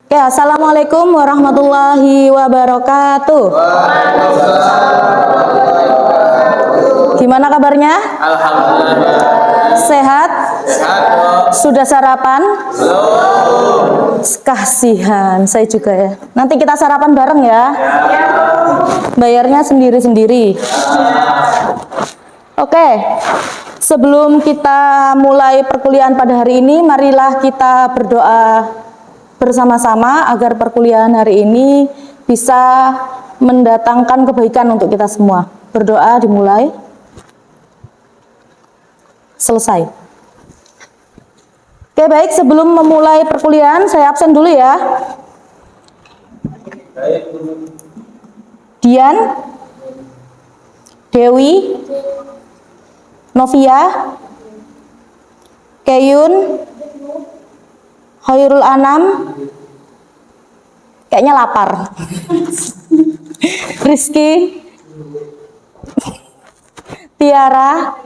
Oke, assalamualaikum warahmatullahi wabarakatuh. Gimana kabarnya? Alhamdulillah. Sehat? Sehat. Sudah sarapan? Belum. Kasihan, saya juga ya. Nanti kita sarapan bareng ya. Bayarnya sendiri-sendiri. Oke. Sebelum kita mulai perkuliahan pada hari ini, marilah kita berdoa bersama-sama agar perkuliahan hari ini bisa mendatangkan kebaikan untuk kita semua. Berdoa dimulai. Selesai. Oke, baik, sebelum memulai perkuliahan saya absen dulu ya. Dian, Dewi, Novia, Keyun, Khairul Anam, kayaknya lapar. Rizky, Tiara,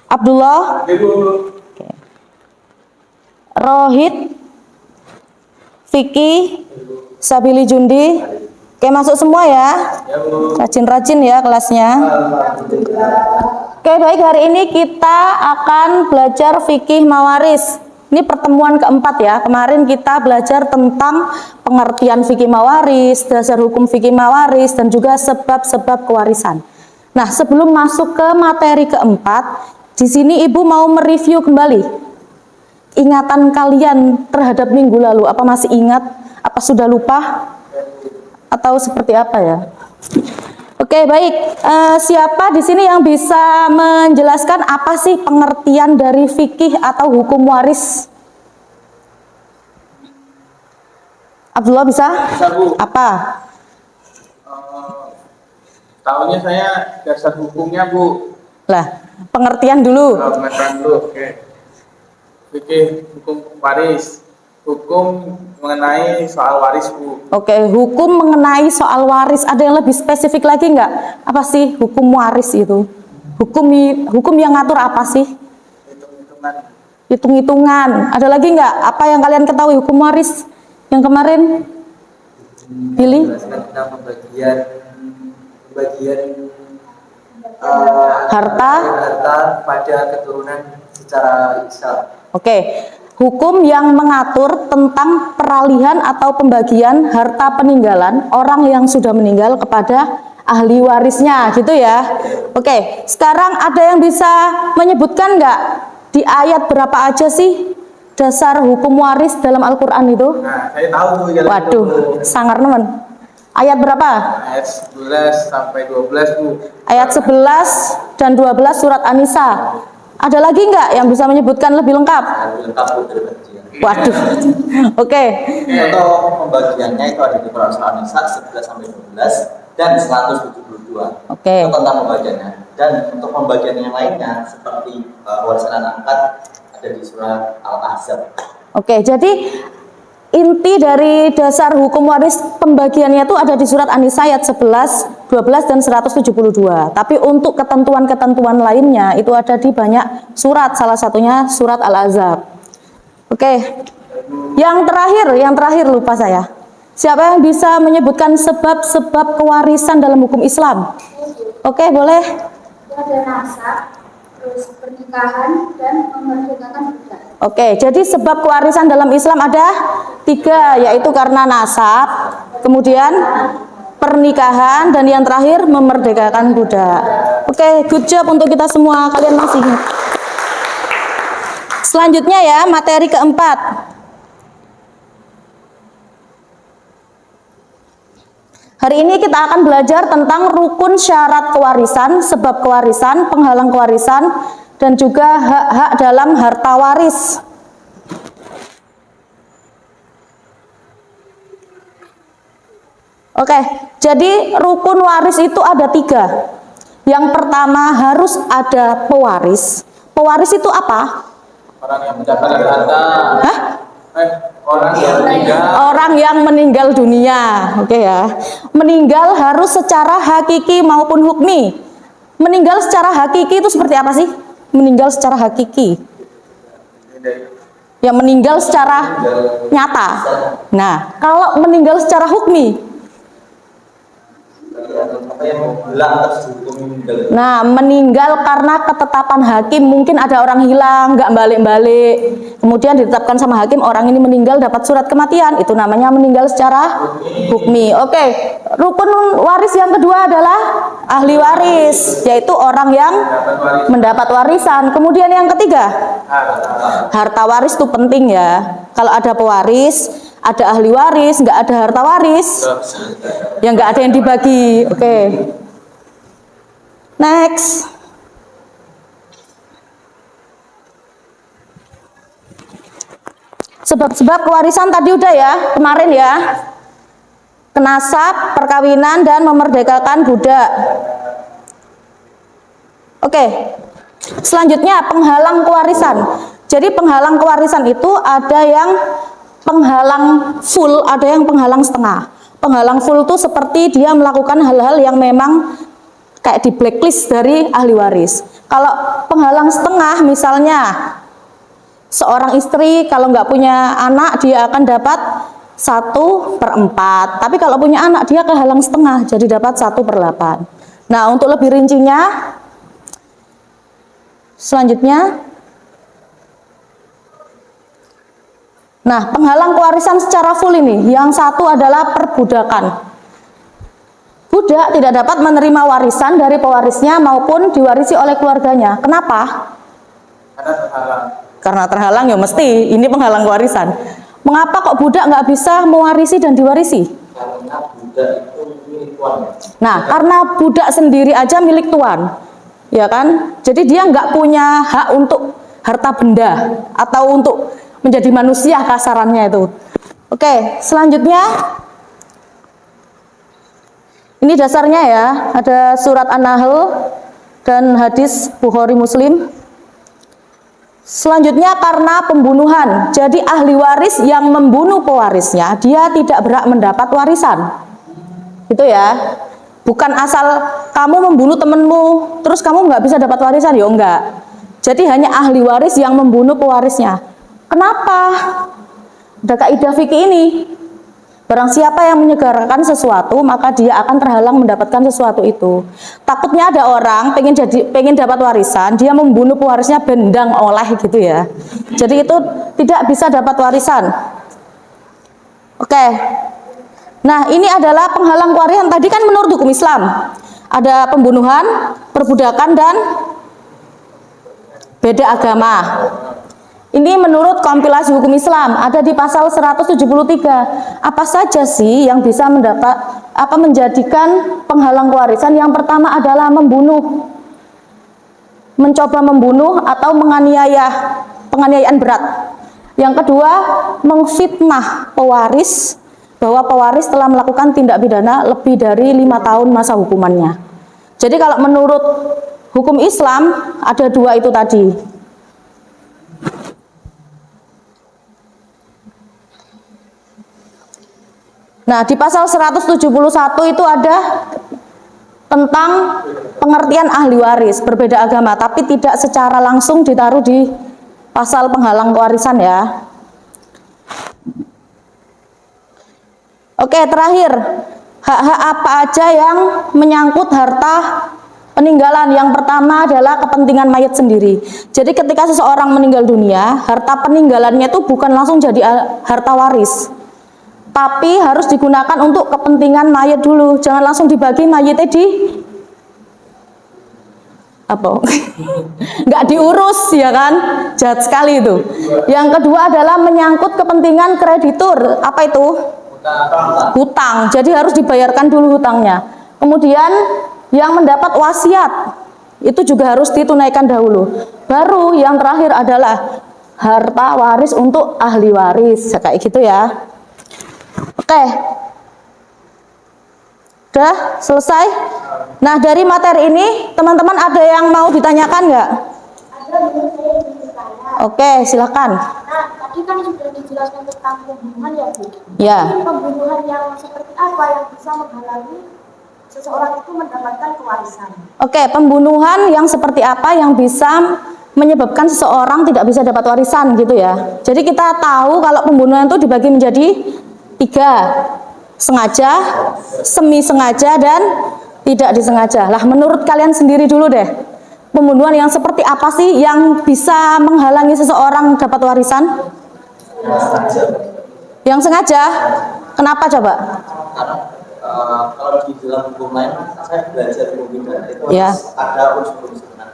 Abdullah, Rohit, Vicky, Sabili Jundi. Oke, masuk semua ya. Rajin-rajin ya kelasnya. Oke, baik, hari ini kita akan belajar fikih mawaris. Ini pertemuan keempat ya. Kemarin kita belajar tentang pengertian fikih mawaris, dasar hukum fikih mawaris, dan juga sebab-sebab kewarisan. Nah, sebelum masuk ke materi keempat, di sini Ibu mau mereview kembali ingatan kalian terhadap minggu lalu. Apa masih ingat? Apa sudah lupa? Atau seperti apa ya? Oke, baik. Siapa di sini yang bisa menjelaskan apa sih pengertian dari fikih atau hukum waris? Abdullah bisa? Bisa, Bu. Apa? Tahunya saya dasar hukumnya, Bu. Lah, pengertian dulu. Pengetahuan dulu. Oke. Fikih hukum waris. Hukum mengenai soal waris, Bu. Oke, hukum mengenai soal waris. Ada yang lebih spesifik lagi nggak? Apa sih hukum waris itu? Hukum yang ngatur apa sih? Hitung-hitungan. Hitung-hitungan. Ada lagi nggak? Apa yang kalian ketahui hukum waris yang kemarin? Pilih. Menjelaskan tentang pembagian Harta pada keturunan secara hisab. Oke, hukum yang mengatur tentang peralihan atau pembagian harta peninggalan orang yang sudah meninggal kepada ahli warisnya, gitu ya. Oke, sekarang ada yang bisa menyebutkan nggak di ayat berapa aja sih dasar hukum waris dalam Al-Quran itu? Nah, saya tahu, Bu. Waduh, sangar nemen. Ayat berapa? Ayat 11 sampai 12, Bu. Ayat 11 dan 12 surat An-Nisa. Ada lagi nggak yang bisa menyebutkan lebih lengkap? Lengkap terbagian. Waduh. Oke. Untuk pembagiannya itu ada di Quran Surah An-Nisa 11 sampai 12 dan 172. Oke. Itu tentang pembagiannya. Dan untuk pembagian yang lainnya seperti warisan anak angkat ada di surah Al-Ahzab. Oke, jadi inti dari dasar hukum waris pembagiannya itu ada di surat An-Nisa ayat 11, 12 dan 172. Tapi untuk ketentuan-ketentuan lainnya itu ada di banyak surat, salah satunya surat Al-Ahzab. Oke. Yang terakhir lupa saya. Siapa yang bisa menyebutkan sebab-sebab kewarisan dalam hukum Islam? Oke, boleh. Ada nasab, terus pernikahan dan memerdekakan budak. Oke, jadi sebab kewarisan dalam Islam ada 3, yaitu karena nasab, kemudian pernikahan, dan yang terakhir memerdekakan budak. Oke, good job untuk kita semua. Kalian masih ingat. Selanjutnya ya, materi keempat. Hari ini kita akan belajar tentang rukun syarat kewarisan, sebab kewarisan, penghalang kewarisan, dan juga hak-hak dalam harta waris. Oke, jadi rukun waris itu ada 3. Yang pertama harus ada pewaris. Pewaris itu apa? Orang yang mendapatkan harta. Hah? Orang yang meninggal. Orang yang meninggal dunia. Oke ya. Meninggal harus secara hakiki maupun hukmi. Meninggal secara hakiki itu seperti apa sih? Meninggal secara hakiki. Yang meninggal secara nyata. Nah, kalau meninggal secara hukmi, Apa yang hilang atas hukum meninggal? nah, meninggal karena ketetapan hakim, mungkin ada orang hilang, nggak balik-balik, kemudian ditetapkan sama hakim orang ini meninggal dapat surat kematian, itu namanya meninggal secara hukmi. Oke, rukun waris yang kedua adalah ahli waris, yaitu orang yang mendapat warisan. Kemudian yang ketiga, harta waris itu penting ya. Kalau ada pewaris, ada ahli waris, nggak ada harta waris, ya nggak ada yang dibagi. Oke. Next. Sebab-sebab kewarisan tadi udah ya, kemarin ya. Kenasab, perkawinan, dan memerdekakan budak. Oke. Selanjutnya penghalang kewarisan. Jadi penghalang kewarisan itu ada yang penghalang full, ada yang penghalang setengah. Penghalang full itu seperti dia melakukan hal-hal yang memang kayak di blacklist dari ahli waris. Kalau penghalang setengah, misalnya seorang istri kalau nggak punya anak dia akan dapat 1/4. Tapi kalau punya anak dia kehalang setengah, jadi dapat 1/8. Nah, untuk lebih rincinya, selanjutnya, nah, penghalang kewarisan secara full ini, yang satu adalah perbudakan. Budak tidak dapat menerima warisan dari pewarisnya maupun diwarisi oleh keluarganya. Kenapa? Karena terhalang. Karena terhalang ya mesti, ini penghalang kewarisan. Mengapa kok budak nggak bisa mewarisi dan diwarisi? Karena budak itu milik tuan. Nah, karena budak sendiri aja milik tuan, ya kan? Jadi dia nggak punya hak untuk harta benda atau untuk menjadi manusia kasarannya itu. Oke, selanjutnya. Ini dasarnya ya, ada surat An-Nahl dan hadis Bukhari Muslim. Selanjutnya karena pembunuhan, jadi ahli waris yang membunuh pewarisnya, dia tidak berhak mendapat warisan. Itu ya, bukan asal kamu membunuh temenmu, terus kamu nggak bisa dapat warisan, ya enggak. Jadi hanya ahli waris yang membunuh pewarisnya. Kenapa? Ada kaidah fikih ini. Barang siapa yang menyegarkan sesuatu, maka dia akan terhalang mendapatkan sesuatu itu. Takutnya ada orang pengen dapat warisan, dia membunuh pewarisnya bendang oleh gitu ya. Jadi itu tidak bisa dapat warisan. Oke. Nah, ini adalah penghalang kewarisan. Tadi kan menurut hukum Islam ada pembunuhan, perbudakan, dan beda agama. Ini menurut kompilasi hukum Islam ada di pasal 173. Apa saja sih yang bisa menjadikan penghalang kewarisan? Yang pertama adalah membunuh, mencoba membunuh atau menganiaya, penganiayaan berat. Yang kedua, mengfitnah pewaris bahwa pewaris telah melakukan tindak pidana lebih dari 5 tahun masa hukumannya. Jadi kalau menurut hukum Islam ada dua itu tadi. Nah, di pasal 171 itu ada tentang pengertian ahli waris, berbeda agama, tapi tidak secara langsung ditaruh di pasal penghalang kewarisan ya. Oke, terakhir, hak-hak apa aja yang menyangkut harta peninggalan? Yang pertama adalah kepentingan mayat sendiri. Jadi ketika seseorang meninggal dunia, harta peninggalannya itu bukan langsung jadi harta waris, tapi harus digunakan untuk kepentingan mayat dulu. Jangan langsung dibagi mayatnya di apa? Nggak diurus ya kan? Jahat sekali itu. Yang kedua adalah menyangkut kepentingan kreditur. Apa itu? Hutang. Jadi harus dibayarkan dulu hutangnya. Kemudian yang mendapat wasiat itu juga harus ditunaikan dahulu. Baru yang terakhir adalah harta waris untuk ahli waris. Kayak gitu ya. Oke, udah selesai. Nah, dari materi ini teman-teman ada yang mau ditanyakan nggak? Ada menurut saya ingin bertanya. Oke, silakan. Nah, tadi kan sudah dijelaskan tentang pembunuhan ya Bu. Ya. Jadi pembunuhan yang seperti apa yang bisa menghalangi seseorang itu mendapatkan kewarisan? Oke, pembunuhan yang seperti apa yang bisa menyebabkan seseorang tidak bisa dapat warisan gitu ya. Jadi kita tahu kalau pembunuhan itu dibagi menjadi 3, sengaja, semi sengaja, dan tidak disengaja. Lah menurut kalian sendiri dulu deh, pembunuhan yang seperti apa sih yang bisa menghalangi seseorang dapat warisan? Yang sengaja. Kenapa coba? Karena kalau di dalam hukum lain, saya belajar hukum pidana itu Ya. harus ada unsur-unsur. Nah,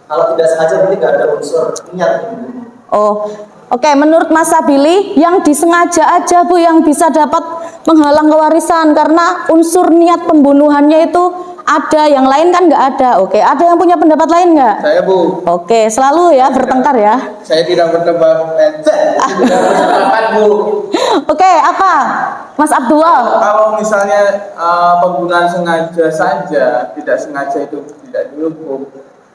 kalau tidak sengaja berarti tidak ada unsur niat membunuh. Oh, oke. Menurut Mas Sabili, yang disengaja aja Bu yang bisa dapat menghalang kewarisan karena unsur niat pembunuhannya itu ada, yang lain kan nggak ada. Oke, ada yang punya pendapat lain nggak? Saya Bu, Oke, selalu ya bertengkar ya. saya tidak berdebat, tidak bersepakat Bu. Oke, apa? Mas Abdullah. Kalau misalnya penggunaan sengaja saja, tidak sengaja itu tidak dihukum.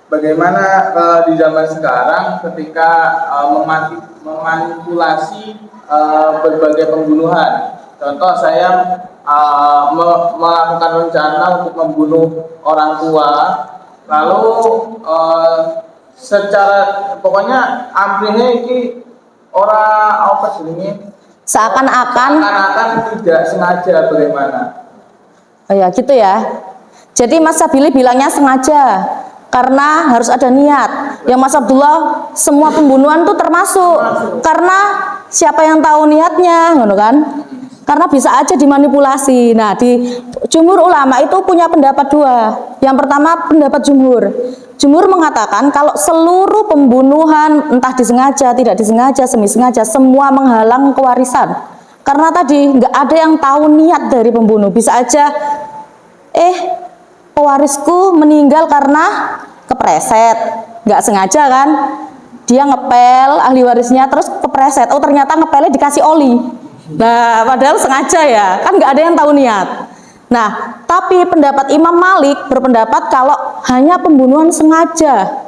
Bagaimana di zaman sekarang ketika memanipulasi berbagai pembunuhan? Contoh saya melakukan rencana untuk membunuh orang tua, lalu secara pokoknya amplihnya ini orang apa sih Seakan-akan tidak sengaja, bagaimana? oh ya gitu ya. Jadi Mas Sabili bilangnya sengaja karena harus ada niat. Yang Mas Abdullah semua pembunuhan tuh termasuk karena siapa yang tahu niatnya, ngono kan? Karena bisa aja dimanipulasi. Nah, di jumhur ulama itu punya pendapat 2. Yang pertama pendapat jumhur. Jumhur mengatakan kalau seluruh pembunuhan entah disengaja, tidak disengaja, semi sengaja, semua menghalang kewarisan. Karena tadi nggak ada yang tahu niat dari pembunuh. Bisa aja pewarisku meninggal karena kepleset, nggak sengaja kan? Dia ngepel ahli warisnya terus kepleset. Oh ternyata ngepelnya dikasih oli. Nah padahal sengaja ya, kan nggak ada yang tahu niat. Nah tapi pendapat Imam Malik berpendapat kalau hanya pembunuhan sengaja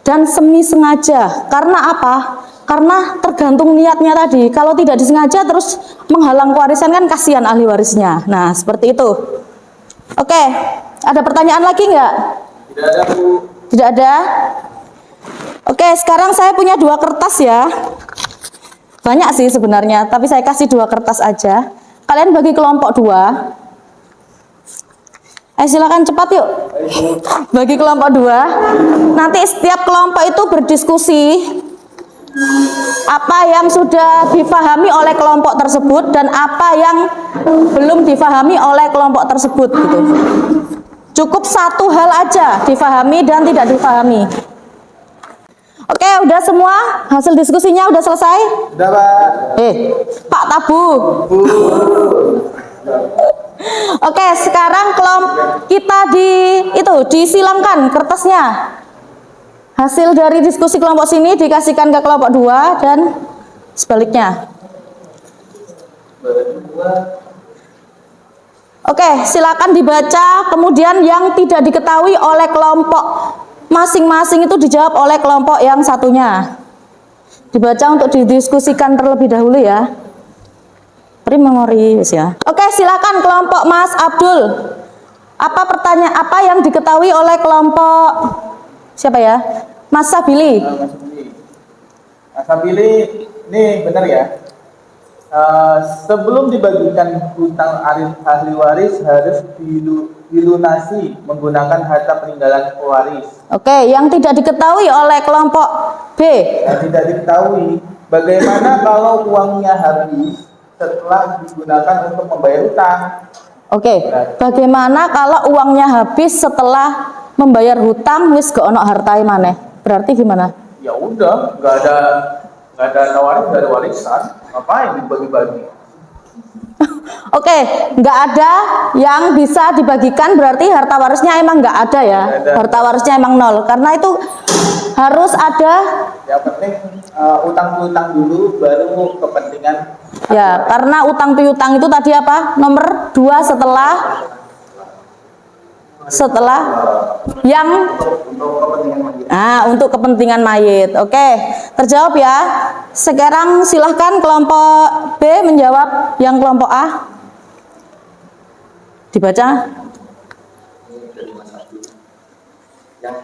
dan semi sengaja. Karena apa? Karena tergantung niatnya tadi. Kalau tidak disengaja terus menghalang kewarisan kan kasihan ahli warisnya. Nah seperti itu. Oke, ada pertanyaan lagi nggak? Tidak ada Bu. Tidak ada? Oke, sekarang saya punya 2 kertas ya. Banyak sih sebenarnya, tapi saya kasih 2 kertas aja. Kalian bagi kelompok 2. Silakan cepat yuk. Bagi kelompok 2. Nanti setiap kelompok itu berdiskusi apa yang sudah difahami oleh kelompok tersebut dan apa yang belum difahami oleh kelompok tersebut gitu. Cukup satu hal aja difahami dan tidak difahami. Oke, udah semua? Hasil diskusinya udah selesai? Sudah Pak. Pak Tabu. Oke, sekarang kita disilangkan kertasnya. Hasil dari diskusi kelompok sini dikasihkan ke kelompok 2 dan sebaliknya. Oke, silakan dibaca. Kemudian yang tidak diketahui oleh kelompok masing-masing itu dijawab oleh kelompok yang satunya. Dibaca untuk didiskusikan terlebih dahulu ya. Pre-memory ya. Oke, silakan kelompok Mas Abdul. Apa yang diketahui oleh kelompok siapa ya? Mas Sabili. Mas Sabili, ini benar ya. Sebelum dibagikan hutang ahli waris harus dilunasi menggunakan harta peninggalan pewaris. Oke, yang tidak diketahui oleh kelompok B. Yang tidak diketahui, bagaimana kalau uangnya habis setelah digunakan untuk membayar hutang? Oke, bagaimana kalau uangnya habis setelah membayar hutang wis gak ono hartai maneh? Berarti gimana? Ya udah, nggak ada waris, nggak ada warisan, ngapain dibagi-bagi? Oke, nggak ada yang bisa dibagikan, berarti harta warisnya emang nggak ada ya? Nggak ada. Harta warisnya emang 0, karena itu harus ada. Yang penting utang piutang dulu, baru kepentingan. Ya, karena utang piutang itu tadi apa? Nomor 2 setelah yang untuk kepentingan mayit. Oke, terjawab ya. Sekarang silahkan kelompok B menjawab yang kelompok A. Dibaca. Dari Mas Abdul. Yang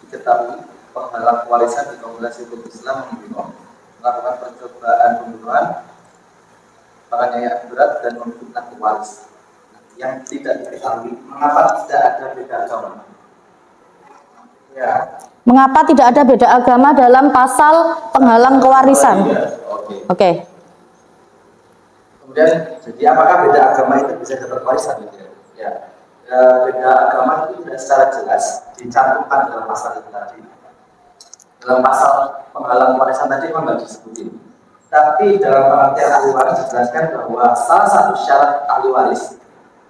diketahui penghalang warisan di Komunitas Hukum Islam membunuh, melakukan percobaan pembunuhan, penganiayaan berat dan memfitnah pewaris. Yang tidak diketahui mengapa tidak ada beda agama. Ya. Mengapa tidak ada beda agama dalam pasal penghalang kewarisan? Oke. Oke. Kemudian, jadi apakah beda agama itu bisa dapat warisan? Ya. Beda agama itu sudah secara jelas dicantumkan dalam pasal itu tadi. Dalam pasal penghalang warisan tadi memang nggak disebutin. Tapi dalam pengertian ahli waris dijelaskan bahwa salah satu syarat ahli waris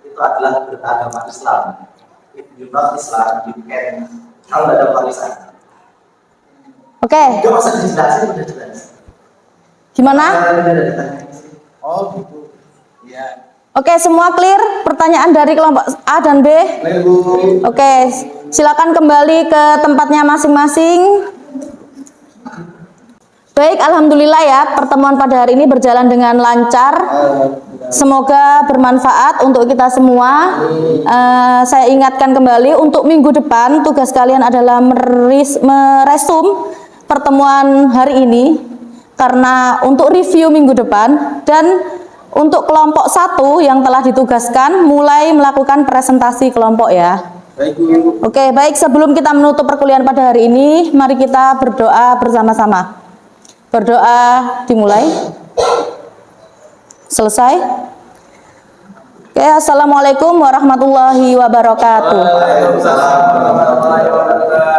itu adalah beragama Islam. If you not Islam, you can kalau nggak ada warisan. Oke. Nggak usah dijelasin, udah jelas. Gimana? Oh gitu. Iya. Oke, semua clear? Pertanyaan dari kelompok A dan B? Oke, silakan kembali ke tempatnya masing-masing. Baik, alhamdulillah ya, pertemuan pada hari ini berjalan dengan lancar. Semoga bermanfaat untuk kita semua. Saya ingatkan kembali untuk minggu depan tugas kalian adalah meresum pertemuan hari ini, karena untuk review minggu depan, dan untuk kelompok 1 yang telah ditugaskan mulai melakukan presentasi kelompok ya. Baik, Bu. Oke, baik, sebelum kita menutup perkuliahan pada hari ini, mari kita berdoa bersama-sama. Berdoa dimulai. Selesai. Oke, assalamualaikum warahmatullahi wabarakatuh. Waalaikumsalam warahmatullahi wabarakatuh.